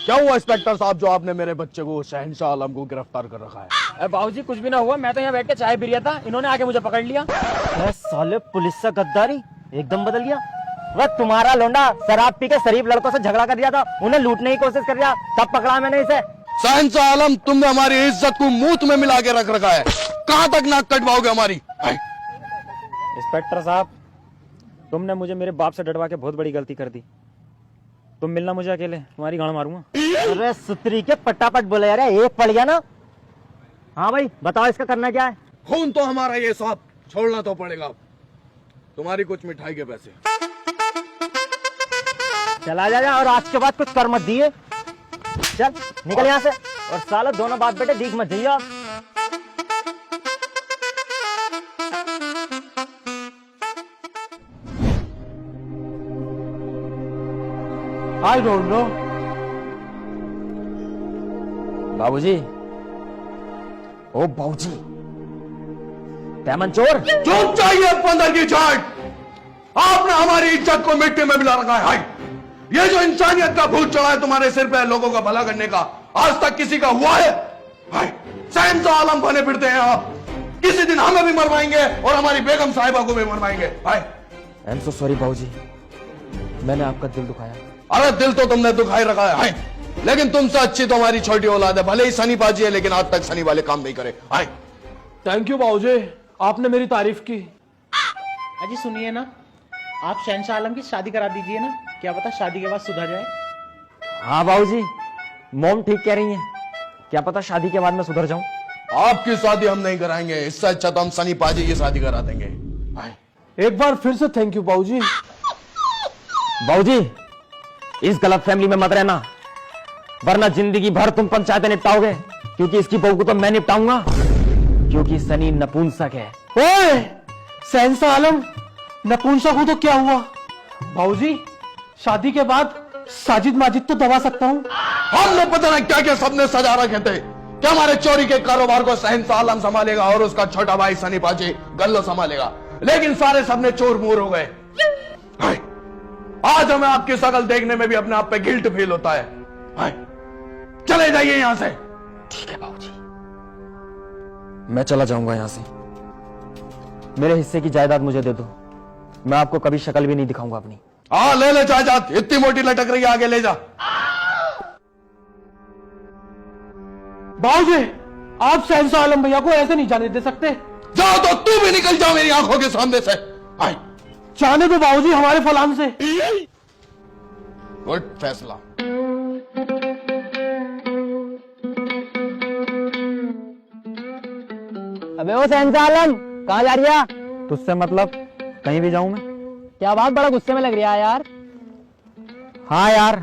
क्या हुआ इंस्पेक्टर साहब जो आपने मेरे बच्चे को शहंशाह आलम को गिरफ्तार कर रखा है? बाबूजी कुछ भी ना हुआ, मैं तो यहाँ बैठ के चाय पी रहा था, इन्होंने आके मुझे पकड़ लिया। साले पुलिस से गद्दारी एकदम बदल गया। वह तुम्हारा लोंडा शराब पी के शरीफ लड़कों से झगड़ा कर दिया था, उन्हें लूटने की कोशिश कर दिया, तब पकड़ा मैंने इसे। शहंशाह आलम, तुमने हमारी इज्जत को मुंह में मिला के रख रखा है, कहां तक नाक कटवाओगे हमारी? इंस्पेक्टर साहब, तुमने मुझे मेरे बाप से डरवा के बहुत बड़ी गलती कर दी। तुम मिलना मुझे अकेले, तुम्हारी गांड मारूंगा। अरे सुतरी के पटापट बोले यार, एक पड़ गया ना। हाँ भाई बताओ, इसका करना क्या है? खून तो हमारा ये साहब, छोड़ना तो पड़ेगा। तुम्हारी कुछ मिठाई के पैसे। चला जा और आज के बाद कुछ कर मत दिए। चल निकल यहाँ से, और साला दोनों बाप बेटे दीख मत जाइए आप। I don't know. बाबूजी, ओ बाबूजी, पैमन चोर। चुप चाहिए बंदर की चाट। आपने हमारी इज्जत को मिट्टी में मिला रखा है। हाय, ये जो इंसानियत का भूत चढ़ा है तुम्हारे सिर पे लोगों का भला करने का, आज तक किसी का हुआ है? हाय, शहंशाह आलम बने फिरते हैं आप। किसी दिन हमें भी मरवाएंगे और हमारी बेगम साहिबा को भी मरवाएंगे। हाय, आई एम सो सॉरी बाबूजी, मैंने आपका दिल दुखाया। अरे दिल तो तुमने दुखाई रखा है। हाय, लेकिन तुमसे अच्छी तो हमारी छोटी औलाद है। भले ही सनी पाजी है, लेकिन आज तक सनी वाले काम नहीं करे। हाय, थैंक यू बाबूजी, आपने मेरी तारीफ की। अजी सुनिए ना, आप शहंशाह आलम की शादी करा दीजिए ना, क्या पता शादी के बाद सुधर जाए। हाँ बाबूजी, मॉम ठीक कह रही है, क्या पता शादी के बाद मैं सुधर जाऊं। आपकी शादी हम नहीं कराएंगे, इससे अच्छा तो हम सनी पाजी की शादी करा देंगे। हाय, एक बार फिर से थैंक यू बाबूजी। बाबूजी, इस गलत फैमिली में मत रहना, वरना जिंदगी भर तुम पंचायतें निपटाओगे, क्योंकि इसकी बहू को तो मैं निपटाऊंगा, क्योंकि सनी नपुंसक है। ओए, शहंशाह आलम नपुंसक हो तो क्या हुआ? बाबूजी, शादी के बाद साजिद माजिद तो दबा सकता हूँ। हमने पता नहीं क्या क्या सपने सजा रखे थे कि हमारे चोरी के कारोबार को शहंशाह आलम संभालेगा और उसका छोटा भाई सनी पाजी गल्लो संभालेगा, लेकिन सारे सपने चोर मोर हो गए। हाय, आज हमें आपकी शकल देखने में भी अपने आप पे गिल्ट फील होता है। हाय, चले जाइए यहां से। ठीक है बाबूजी, मैं चला जाऊंगा यहां से। मेरे हिस्से की जायदाद मुझे दे दो, मैं आपको कभी शक्ल भी नहीं दिखाऊंगा अपनी। हाँ ले ले जायदाद, इतनी मोटी लटक रही है, आगे ले जा। बाबूजी, आप शहंशाह आलम भैया को ऐसे नहीं जाने दे सकते। जाओ तो तू भी निकल जाओ मेरी आंखों के सामने से। हाय, जाने दो बाबूजी हमारे फलान से। गुड फैसला। अबे ओ शहंशाह आलम, कहाँ जा रही है? तुझसे मतलब, कहीं भी जाऊं मैं? क्या बात, बड़ा गुस्से में लग रही है यार। हाँ यार,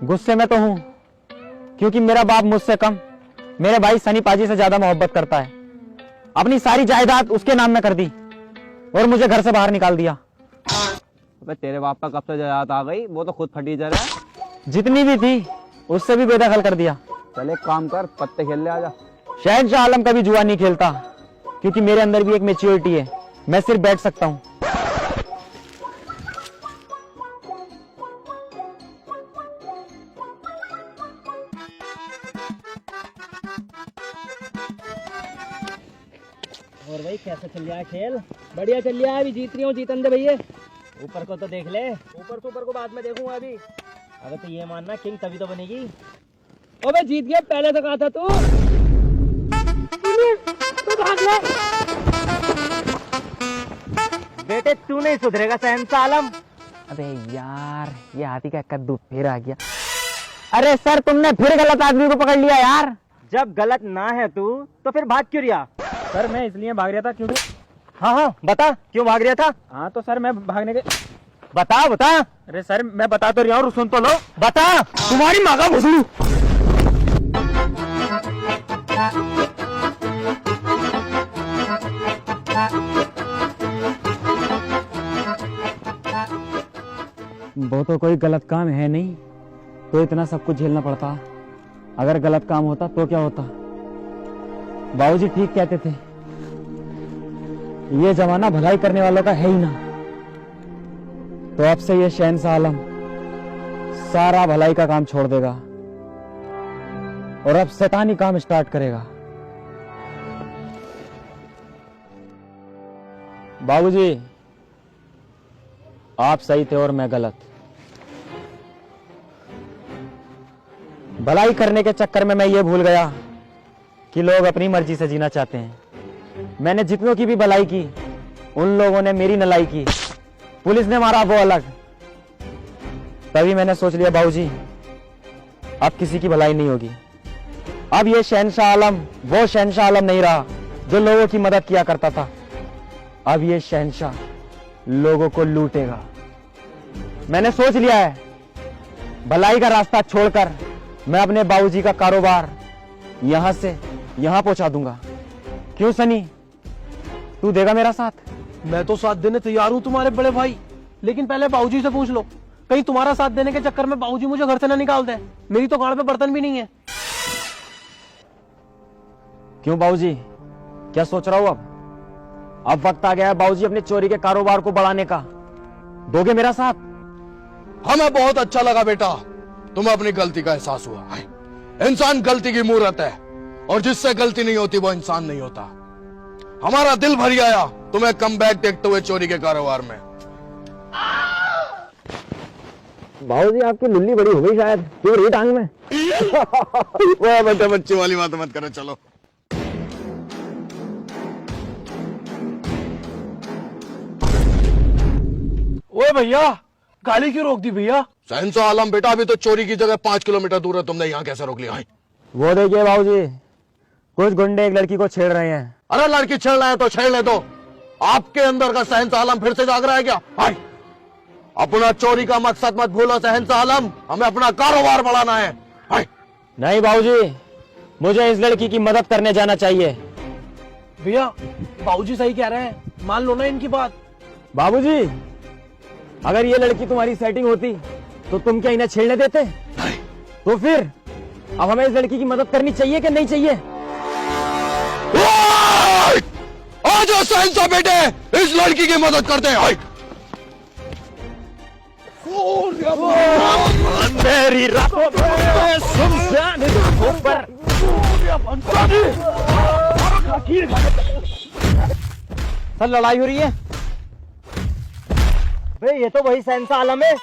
गुस्से में तो हूं, क्योंकि मेरा बाप मुझसे कम मेरे भाई सनी पाजी से ज्यादा मोहब्बत करता है। अपनी सारी जायदाद उसके नाम में कर दी और मुझे घर से बाहर निकाल दिया। अबे तेरे बाप का कब से जायदाद आ गई, वो तो खुद फटी जा रहा है। जितनी भी थी उससे भी बेदखल कर दिया। चल एक काम कर, पत्ते खेल ले आजा। शहंशाह आलम कभी जुआ नहीं खेलता, क्योंकि मेरे अंदर भी एक मैच्योरिटी है, मैं सिर्फ बैठ सकता हूं। और भाई कैसा चल रहा है खेल? बढ़िया चल रहा है, अभी जीत रही हूँ, जीतन दे भैया। ऊपर को तो देख ले। ऊपर को बाद में देखूंगा अभी। अबे तो ये मानना किंग तभी तो बनेगी। अबे जीत गया, पहले तो कहा था तू। तो भाग ले। बेटे तू नहीं सुधरेगा शहंशाह आलम। अबे यार, ये हाथी का कद्दू फिर आ गया। अरे सर, तुमने फिर गलत आदमी को पकड़ लिया यार। जब गलत ना है तू तो फिर भाग क्यों रिया? सर मैं इसलिए भाग रहा था क्योंकि। हाँ बता, क्यों भाग रहा था? हाँ तो सर मैं भागने के। बता। अरे सर मैं बता तो रहा हूँ, सुन तो लो। बता। तुम्हारी माँ का घुसड़ू। वो तो कोई गलत काम है नहीं, तो इतना सब कुछ झेलना पड़ता। अगर गलत काम होता तो क्या होता? बाबूजी ठीक कहते थे, ये जमाना भलाई करने वालों का है ही ना। तो अब से ये शहंशाह आलम सारा भलाई का काम छोड़ देगा और अब शैतानी काम स्टार्ट करेगा। बाबूजी, आप सही थे और मैं गलत। भलाई करने के चक्कर में मैं ये भूल गया कि लोग अपनी मर्जी से जीना चाहते हैं। मैंने जितनों की भी भलाई की, उन लोगों ने मेरी नलाई की। पुलिस ने मारा वो अलग। तभी मैंने सोच लिया बाबूजी, अब किसी की भलाई नहीं होगी। अब ये शहंशाह आलम वो शहंशाह आलम नहीं रहा जो लोगों की मदद किया करता था। अब ये शहंशाह लोगों को लूटेगा। मैंने सोच लिया है, भलाई का रास्ता छोड़कर मैं अपने बाबूजी का कारोबार यहां से यहां पहुंचा दूंगा। क्यों सनी, तू देगा मेरा साथ? मैं तो साथ देने तैयार हूँ तुम्हारे बड़े भाई, लेकिन पहले बाबूजी से पूछ लो, कहीं तुम्हारा साथ देने के चक्कर में बाबूजी मुझे घर से ना निकाल दे। मेरी तो गाड़ पे बर्तन भी नहीं है। क्यों बाबूजी, क्या सोच रहा हूं? अब वक्त आ गया है बाबूजी अपने चोरी के कारोबार को बढ़ाने का। दोगे मेरा साथ? हमें बहुत अच्छा लगा बेटा, तुम्हें अपनी गलती का एहसास हुआ। इंसान गलती की मूरत है, और जिससे गलती नहीं होती वो इंसान नहीं होता। हमारा दिल भर आया तुम्हें कम बैक देखते हुए चोरी के कारोबार में। बाबूजी, आपकी लुल्ली बड़ी हो गई शायद, क्यों रही टांग में? वो बेटे बच्चे वाली बात मत करो, चलो। ओए भैया, गाड़ी क्यों रोक दी भैया? शहंशाह आलम बेटा, अभी तो चोरी की जगह 5 किलोमीटर दूर है, तुमने यहाँ कैसे रोक लिया? वो देखिए बाबूजी, कुछ गुंडे एक लड़की को छेड़ रहे हैं। अरे लड़की छेड़ रहे हैं तो छेड़ ले दो। आपके अंदर का शहंशाह आलम फिर से जाग रहा है क्या? हाय, अपना चोरी का मकसद मत भूलो शहंशाह आलम, हमें अपना कारोबार बढ़ाना है। हाय। नहीं बाबूजी, मुझे इस लड़की की मदद करने जाना चाहिए। भैया, बाबूजी सही कह रहे हैं, मान लो ना इनकी बात। बाबूजी, अगर ये लड़की तुम्हारी सेटिंग होती तो तुम क्या इन्हें छेड़ने देते? तो फिर अब हमें इस लड़की की मदद करनी चाहिए कि नहीं चाहिए? आ जाओ शहंशाह बेटे, इस लड़की की मदद करते हैं। हाय। मेरी रातों में सुनसान रातों पर सर लड़ाई हो रही है। भाई ये तो वही शहंशाह आलम है,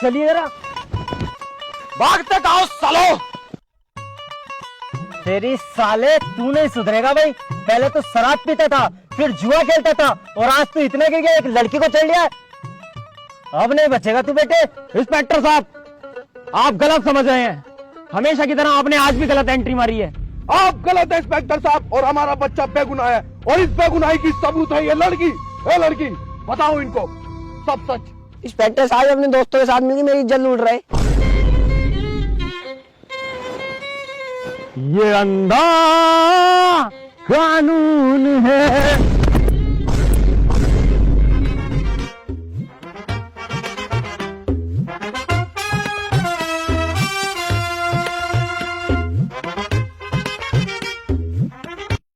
चलिए जरा। भागते कहो सालो। तेरी साले, तू नहीं सुधरेगा भाई। पहले तो शराब पीता था, फिर जुआ खेलता था, और आज तू इतने गिर गया एक लड़की को चढ़ लिया। अब नहीं बचेगा तू बेटे। इंस्पेक्टर साहब, आप गलत समझ रहे हैं। हमेशा की तरह आपने आज भी गलत एंट्री मारी है। आप गलत है इंस्पेक्टर साहब, और हमारा बच्चा बेगुनाह है, और इस बेगुनाही की सबूत है ये लड़की। ए लड़की, बताओ इनको सब सच। इंस्पेक्टर साहब अपने दोस्तों के साथ मिलकर मेरी इज्जत लूट रहे। ये अंधा कानून है।